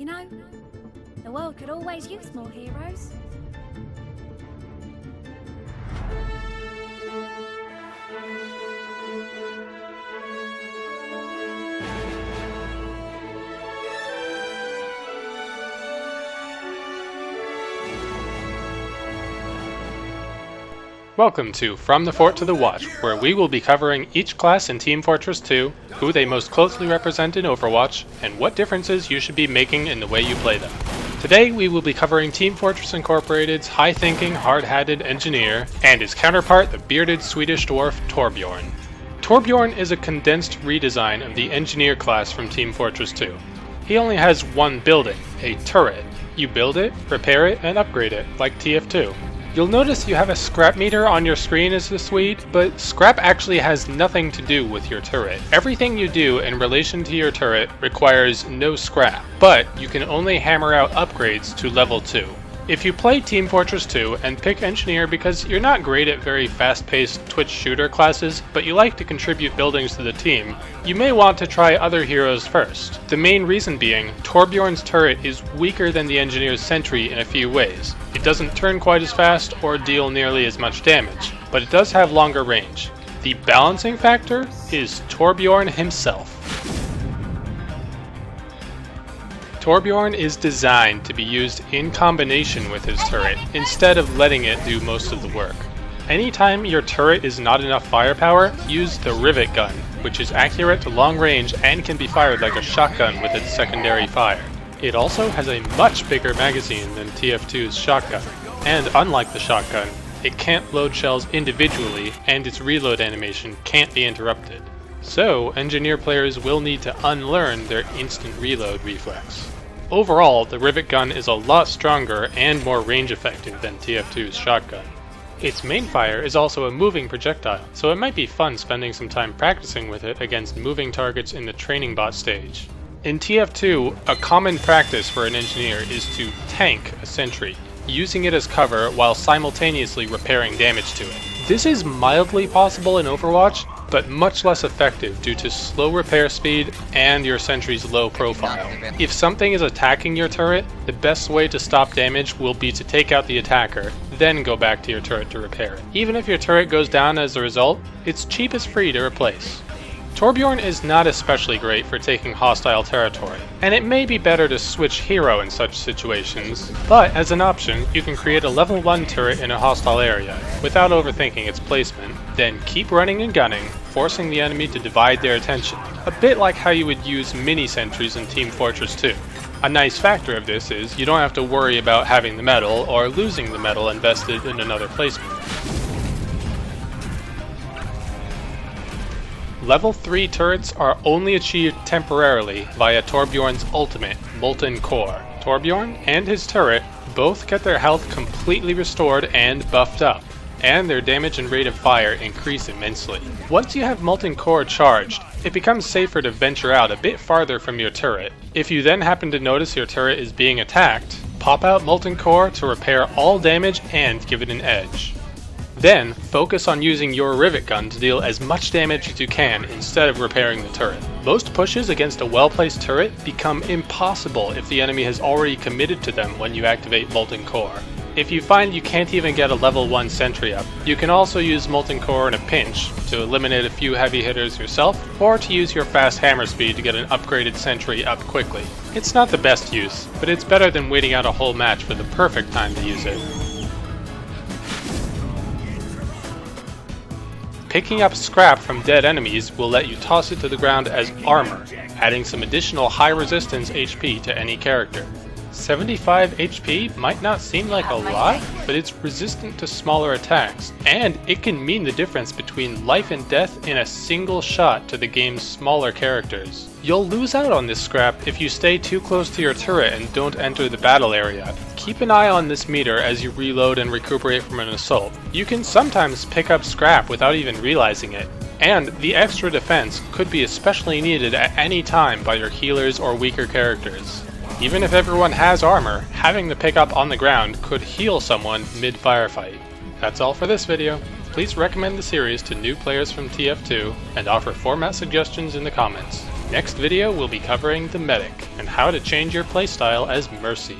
You know, the world could always use more heroes. Welcome to From the Fort to the Watch, where we will be covering each class in Team Fortress 2, who they most closely represent in Overwatch, and what differences you should be making in the way you play them. Today we will be covering Team Fortress Incorporated's high-thinking, hard-hatted engineer, and his counterpart, the bearded Swedish dwarf Torbjorn. Torbjorn is a condensed redesign of the engineer class from Team Fortress 2. He only has one building, a turret. You build it, repair it, and upgrade it, like TF2. You'll notice you have a scrap meter on your screen as the Swede, but scrap actually has nothing to do with your turret. Everything you do in relation to your turret requires no scrap, but you can only hammer out upgrades to level 2. If you play Team Fortress 2 and pick Engineer because you're not great at very fast-paced Twitch shooter classes, but you like to contribute buildings to the team, you may want to try other heroes first. The main reason being, Torbjorn's turret is weaker than the Engineer's Sentry in a few ways. It doesn't turn quite as fast or deal nearly as much damage, but it does have longer range. The balancing factor is Torbjorn himself. Torbjorn is designed to be used in combination with his turret, instead of letting it do most of the work. Anytime your turret is not enough firepower, use the Rivet gun, which is accurate to long range and can be fired like a shotgun with its secondary fire. It also has a much bigger magazine than TF2's shotgun, and unlike the shotgun, it can't load shells individually and its reload animation can't be interrupted. So, engineer players will need to unlearn their instant reload reflex. Overall, the Rivet gun is a lot stronger and more range effective than TF2's shotgun. Its main fire is also a moving projectile, so it might be fun spending some time practicing with it against moving targets in the training bot stage. In TF2, a common practice for an engineer is to tank a sentry, using it as cover while simultaneously repairing damage to it. This is mildly possible in Overwatch, but much less effective due to slow repair speed and your sentry's low profile. If something is attacking your turret, the best way to stop damage will be to take out the attacker, then go back to your turret to repair it. Even if your turret goes down as a result, it's cheap as free to replace. Torbjorn is not especially great for taking hostile territory, and it may be better to switch hero in such situations, but as an option, you can create a level 1 turret in a hostile area, without overthinking its placement, then keep running and gunning, forcing the enemy to divide their attention, a bit like how you would use mini-sentries in Team Fortress 2. A nice factor of this is you don't have to worry about having the medal or losing the medal invested in another placement. Level 3 turrets are only achieved temporarily via Torbjorn's ultimate, Molten Core. Torbjorn and his turret both get their health completely restored and buffed up, and their damage and rate of fire increase immensely. Once you have Molten Core charged, it becomes safer to venture out a bit farther from your turret. If you then happen to notice your turret is being attacked, pop out Molten Core to repair all damage and give it an edge. Then, focus on using your Rivet gun to deal as much damage as you can instead of repairing the turret. Most pushes against a well-placed turret become impossible if the enemy has already committed to them when you activate Molten Core. If you find you can't even get a level 1 sentry up, you can also use Molten Core in a pinch to eliminate a few heavy hitters yourself, or to use your fast hammer speed to get an upgraded sentry up quickly. It's not the best use, but it's better than waiting out a whole match for the perfect time to use it. Picking up scrap from dead enemies will let you toss it to the ground as armor, adding some additional high resistance HP to any character. 75 HP might not seem like a lot, but it's resistant to smaller attacks, and it can mean the difference between life and death in a single shot to the game's smaller characters. You'll lose out on this scrap if you stay too close to your turret and don't enter the battle area. Keep an eye on this meter as you reload and recuperate from an assault. You can sometimes pick up scrap without even realizing it, and the extra defense could be especially needed at any time by your healers or weaker characters. Even if everyone has armor, having the pickup on the ground could heal someone mid-firefight. That's all for this video. Please recommend the series to new players from TF2 and offer format suggestions in the comments. Next video we'll be covering the medic and how to change your playstyle as Mercy.